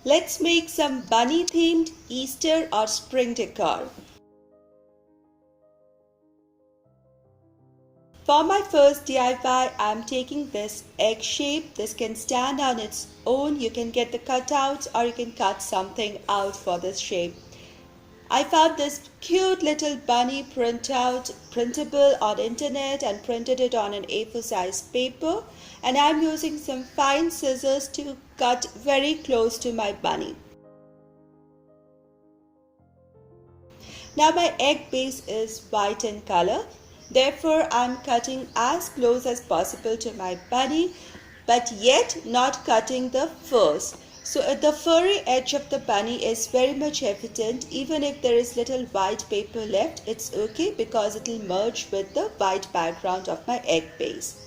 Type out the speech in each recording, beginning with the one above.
Let's make some bunny themed Easter or spring decor. For my first DIY, I'm taking this egg shape. This can stand on its own. You can get the cutouts or you can cut something out for this shape. I found this cute little bunny printable on internet and printed it on an A4 size paper, and I'm using some fine scissors to cut very close to my bunny. Now my egg base is white in color, therefore I'm cutting as close as possible to my bunny, but yet not cutting the furs. So the furry edge of the bunny is very much evident. Even if there is little white paper left, it's okay because it will merge with the white background of my egg base.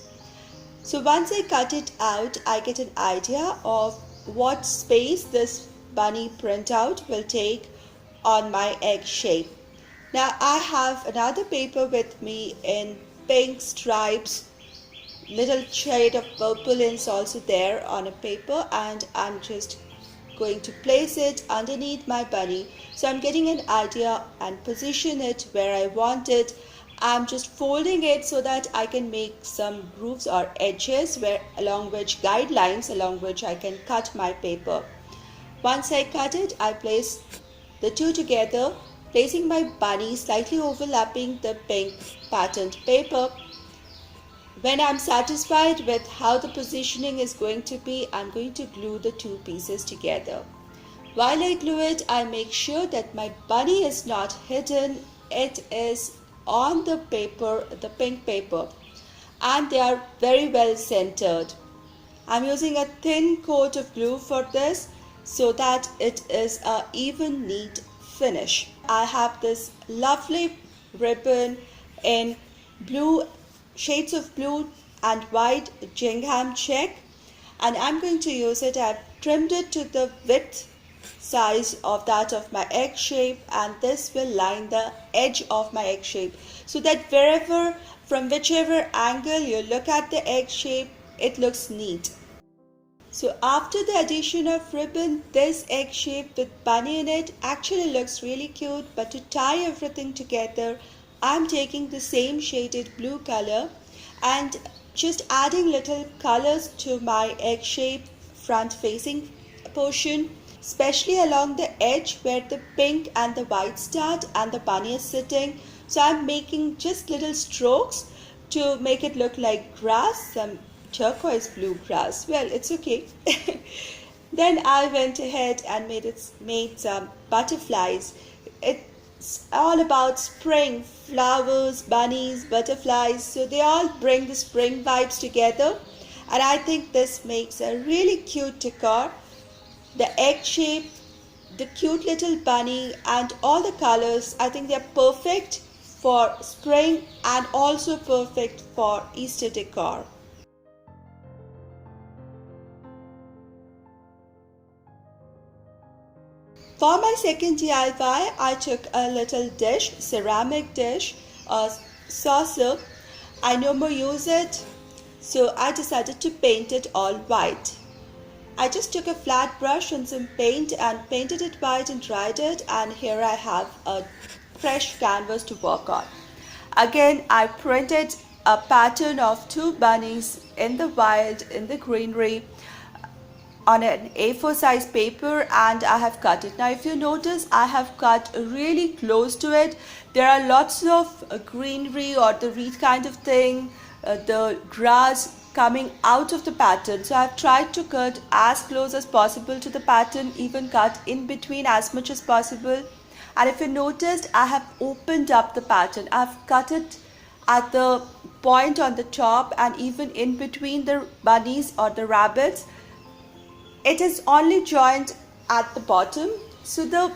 So once I cut it out, I get an idea of what space this bunny printout will take on my egg shape. Now I have another paper with me in pink stripes. Little shade of purple is also there on a paper, and I'm just going to place it underneath my bunny. So I'm getting an idea and position it where I want it. I'm just folding it so that I can make some grooves or edges along which guidelines along which I can cut my paper. Once I cut it, I place the two together, placing my bunny slightly overlapping the pink patterned paper. When I'm satisfied with how the positioning is going to be, I'm going to glue the two pieces together. While I glue it, I make sure that my bunny is not hidden. It is on the paper, the pink paper, and they are very well centered. I'm using a thin coat of glue for this so that it is an even, neat finish. I have this lovely ribbon in shades of blue and white gingham check, and I'm going to use it. I've trimmed it to the width size of that of my egg shape, and this will line the edge of my egg shape so that from whichever angle you look at the egg shape, it looks neat. So after the addition of ribbon, this egg shape with bunny in it actually looks really cute, but to tie everything together, I'm taking the same shaded blue color and just adding little colors to my egg shape front facing portion, especially along the edge where the pink and the white start and the bunny is sitting. So I'm making just little strokes to make it look like grass, some turquoise blue grass. Well, it's okay. Then I went ahead and made some butterflies. It's all about spring, flowers, bunnies, butterflies. So they all bring the spring vibes together, and I think this makes a really cute decor. The egg shape, the cute little bunny, and all the colors, I think they're perfect for spring and also perfect for Easter decor. For my second DIY, I took a little dish, ceramic dish, a saucer. I no more use it, so I decided to paint it all white. I just took a flat brush and some paint and painted it white and dried it, and here I have a fresh canvas to work on. Again, I printed a pattern of two bunnies in the wild, in the greenery, on an A4 size paper, and I have cut it. Now if you notice, I have cut really close to it. There are lots of greenery or the reed kind of thing, the grass coming out of the pattern. So I've tried to cut as close as possible to the pattern, even cut in between as much as possible. And if you noticed, I have opened up the pattern. I've cut it at the point on the top and even in between the bunnies or the rabbits. It is only joined at the bottom, so the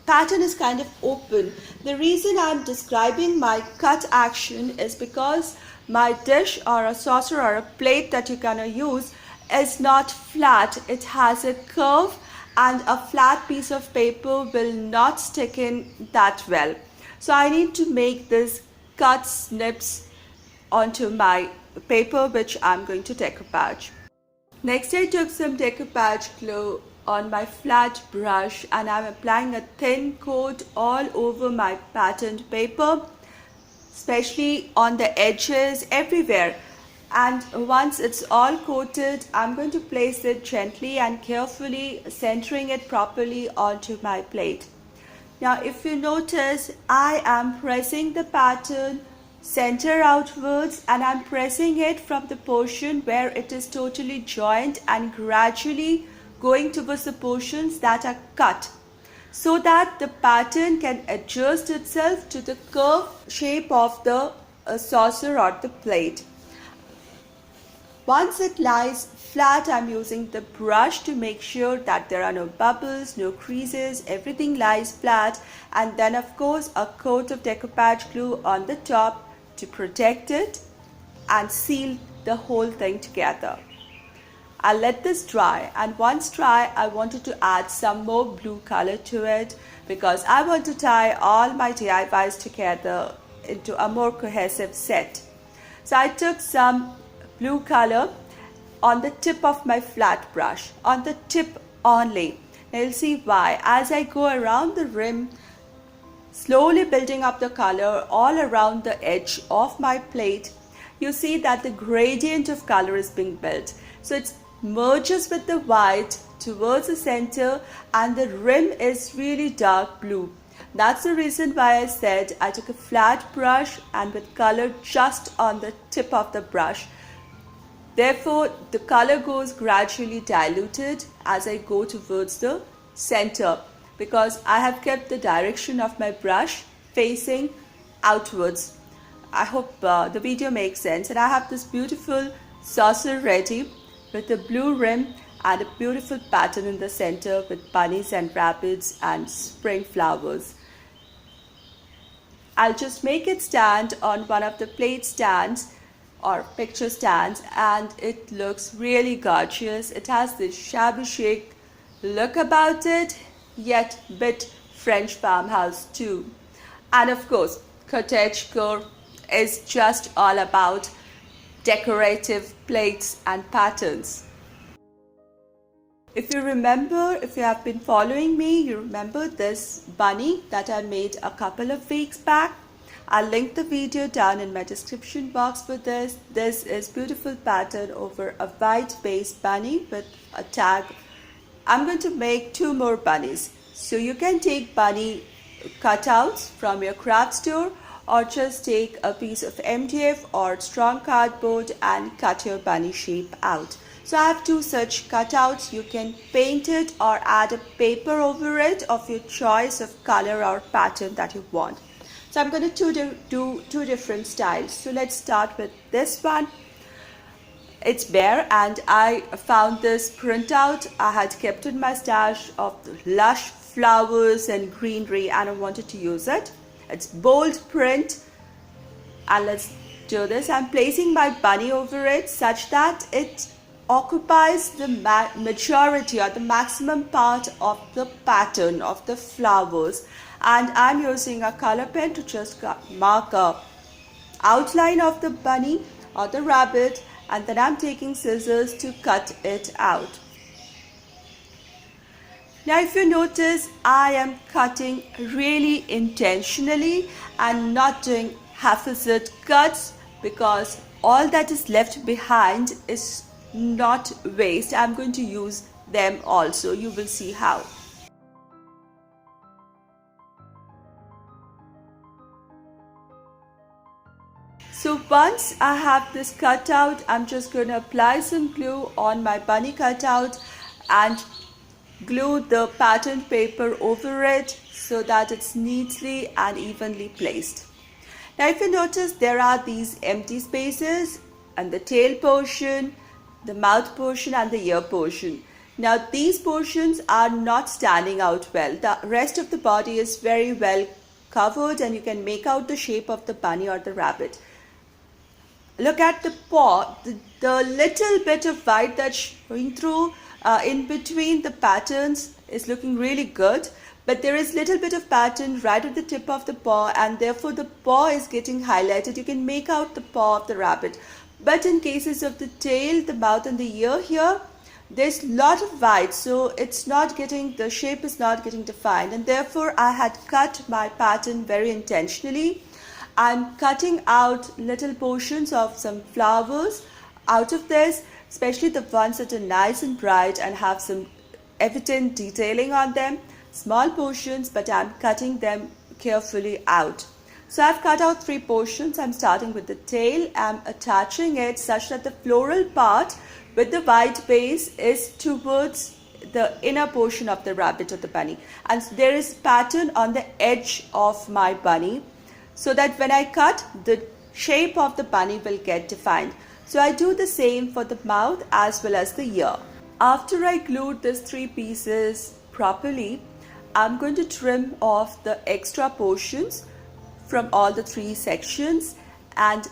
pattern is kind of open. The reason I'm describing my cut action is because my dish or a saucer or a plate that you're gonna use is not flat. It has a curve, and a flat piece of paper will not stick in that well. So I need to make this cut snips onto my paper, which I'm going to decoupage. Next, I took some decoupage glue on my flat brush and I'm applying a thin coat all over my patterned paper, especially on the edges, everywhere. And once it's all coated, I'm going to place it gently and carefully, centering it properly onto my plate. Now if you notice, I am pressing the pattern center outwards and I'm pressing it from the portion where it is totally joined and gradually going towards the portions that are cut, so that the pattern can adjust itself to the curved shape of the saucer or the plate. Once it lies flat, I'm using the brush to make sure that there are no bubbles, no creases, everything lies flat, and then of course a coat of decoupage glue on the top to protect it and seal the whole thing together. I'll let this dry, and once dry I wanted to add some more blue color to it because I want to tie all my DIYs together into a more cohesive set. So I took some blue color on the tip of my flat brush, on the tip only. Now you'll see why. As I go around the rim, slowly building up the color all around the edge of my plate, you see that the gradient of color is being built. So it merges with the white towards the center and the rim is really dark blue. That's the reason why I said I took a flat brush and with color just on the tip of the brush. Therefore, the color goes gradually diluted as I go towards the center because I have kept the direction of my brush facing outwards. I hope the video makes sense. And I have this beautiful saucer ready with a blue rim and a beautiful pattern in the center with bunnies and rabbits and spring flowers. I'll just make it stand on one of the plate stands or picture stands, and it looks really gorgeous. It has this shabby chic look about it, yet bit French farmhouse too. And of course, cottagecore is just all about decorative plates and patterns. If you remember, if you have been following me, you remember this bunny that I made a couple of weeks back. I'll link the video down in my description box for this. This is beautiful pattern over a white base bunny with a tag. I'm going to make 2 more bunnies. So you can take bunny cutouts from your craft store or just take a piece of MDF or strong cardboard and cut your bunny shape out. So I have 2 such cutouts. You can paint it or add a paper over it of your choice of color or pattern that you want. So I'm going to do 2 different styles. So let's start with this one. It's bare and I found this printout. I had kept in my stash of lush flowers and greenery and I wanted to use it. It's bold print and let's do this. I'm placing my bunny over it such that it occupies the majority or the maximum part of the pattern of the flowers, and I'm using a color pen to just mark a outline of the bunny or the rabbit, and then I'm taking scissors to cut it out. Now if you notice, I am cutting really intentionally and not doing haphazard cuts because all that is left behind is not waste. I'm going to use them also. You will see how. So once I have this cutout, I'm just going to apply some glue on my bunny cutout and glue the patterned paper over it so that it's neatly and evenly placed. Now if you notice, there are these empty spaces and the tail portion, the mouth portion and the ear portion. Now these portions are not standing out well. The rest of the body is very well covered and you can make out the shape of the bunny or the rabbit. Look at the paw, the little bit of white that's showing through in between the patterns is looking really good, but there is little bit of pattern right at the tip of the paw and therefore the paw is getting highlighted. You can make out the paw of the rabbit, But in cases of the tail, the mouth and the ear here, there's a lot of white, so the shape is not getting defined, and therefore I had cut my pattern very intentionally. I'm cutting out little portions of some flowers out of this, especially the ones that are nice and bright and have some evident detailing on them. Small portions, but I'm cutting them carefully out. So I've cut out 3 portions. I'm starting with the tail. I'm attaching it such that the floral part with the white base is towards the inner portion of the rabbit or the bunny. And there is pattern on the edge of my bunny, so that when I cut, the shape of the bunny will get defined. So I do the same for the mouth as well as the ear. After I glued these 3 pieces properly, I'm going to trim off the extra portions from all the 3 sections, and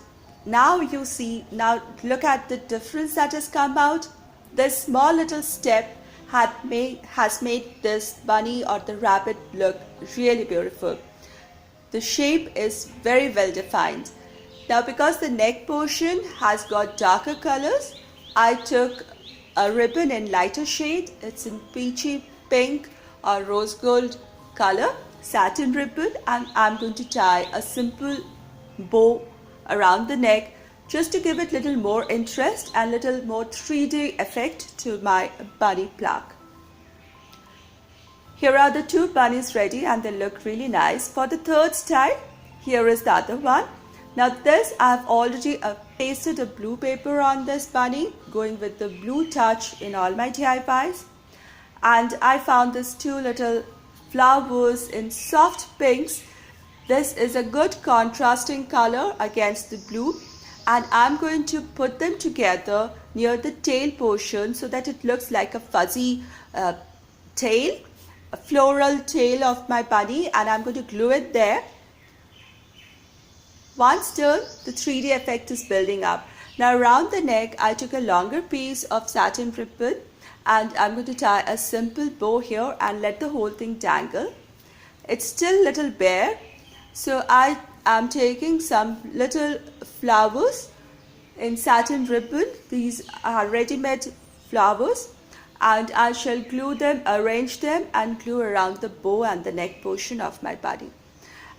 now you see, now look at the difference that has come out. This small little step has made this bunny or the rabbit look really beautiful. The shape is very well defined. Now because the neck portion has got darker colors, I took a ribbon in lighter shade. It's in peachy pink or rose gold color, satin ribbon, and I'm going to tie a simple bow around the neck just to give it a little more interest and little more 3D effect to my bunny plaque. Here are the 2 bunnies ready, and they look really nice. For the third style, here is the other one. Now this, I've already pasted a blue paper on this bunny, going with the blue touch in all my DIYs. And I found these 2 little flowers in soft pinks. This is a good contrasting color against the blue, and I'm going to put them together near the tail portion so that it looks like a fuzzy tail, a floral tail of my bunny, and I'm going to glue it there. Once done, the 3D effect is building up. Now around the neck, I took a longer piece of satin ribbon, and I'm going to tie a simple bow here and let the whole thing dangle. It's still a little bare, so I am taking some little flowers in satin ribbon. These are ready-made flowers, and I shall glue them, arrange them and glue around the bow and the neck portion of my bunny.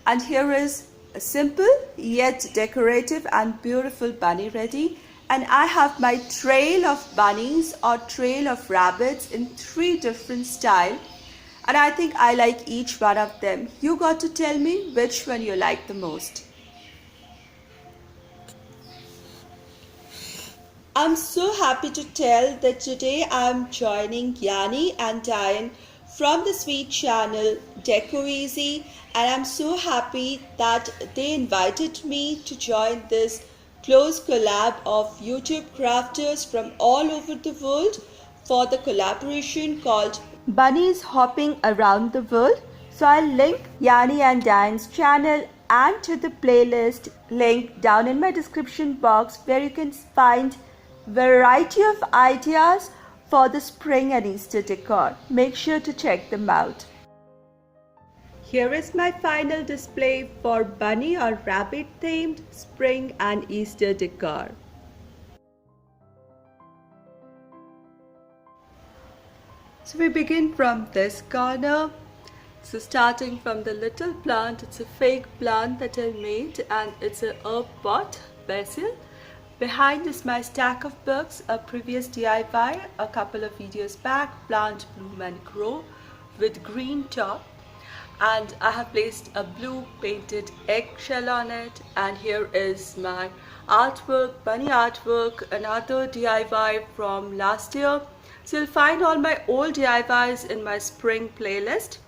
And here is a simple yet decorative and beautiful bunny ready. And I have my trail of bunnies or trail of rabbits in 3 different styles, and I think I like each one of them. You got to tell me which one you like the most. I'm so happy to tell that today I'm joining Yani and Diane from the sweet channel Decorative, and I'm so happy that they invited me to join this close collab of YouTube crafters from all over the world for the collaboration called Bunnies Hopping Around the World. So I'll link Yani and Diane's channel and to the playlist link down in my description box, where you can find variety of ideas for the spring and Easter decor. Make sure to check them out. Here is my final display for bunny or rabbit themed spring and Easter decor. So we begin from this corner. So starting from the little plant, it's a fake plant that I made, and it's a herb pot basil. Behind is my stack of books, a previous DIY a couple of videos back, Plant, Bloom and Grow with green top. And I have placed a blue painted eggshell on it, and here is my artwork, bunny artwork, another DIY from last year. So you'll find all my old DIYs in my spring playlist.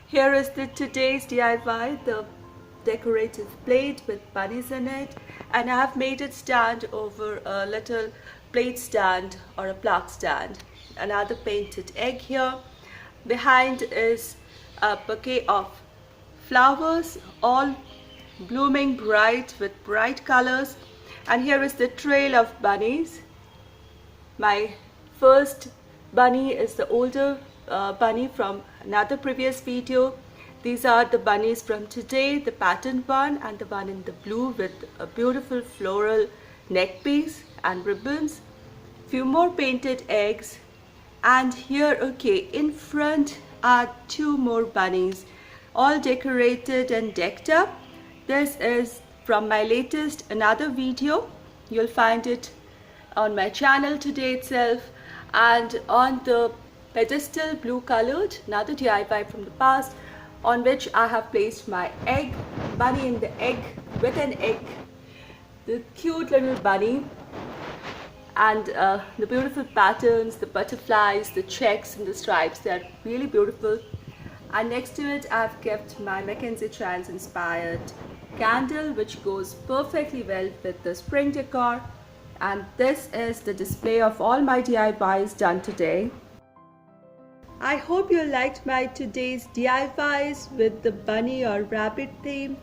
Here is the today's DIY, the decorative plate with bunnies in it, and I have made it stand over a little plate stand or a plaque stand. Another painted egg here. Behind is a bouquet of flowers, all blooming bright with bright colors, and here is the trail of bunnies. My first bunny is the older bunny from another previous video. These are the bunnies from today, the patterned one and the one in the blue with a beautiful floral neck piece, and ribbons, few more painted eggs, and here, okay, in front are 2 more bunnies, all decorated and decked up. This is from my latest another video. You'll find it on my channel today itself. And on the pedestal, blue colored, another DIY from the past, on which I have placed my egg, bunny in the egg, with an egg, the cute little bunny, and the beautiful patterns, the butterflies, the checks and the stripes, they are really beautiful. And next to it I've kept my Mackenzie Chance inspired candle, which goes perfectly well with the spring decor. And this is the display of all my DIYs done today. I hope you liked my today's DIYs with the bunny or rabbit theme,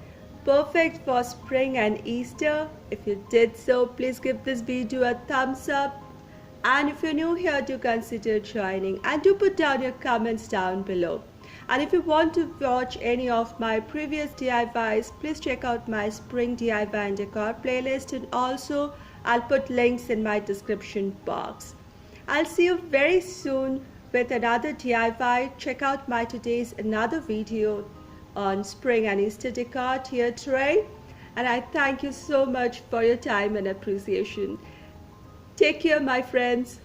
perfect for spring and Easter. If you did so, please give this video a thumbs up, and if you're new here, do consider joining, and do put down your comments down below. And if you want to watch any of my previous DIYs, please check out my spring DIY and decor playlist, and also I'll put links in my description box. I'll see you very soon with another DIY. Check out my today's another video on spring and Easter decor tier tray. And I thank you so much for your time and appreciation. Take care, my friends.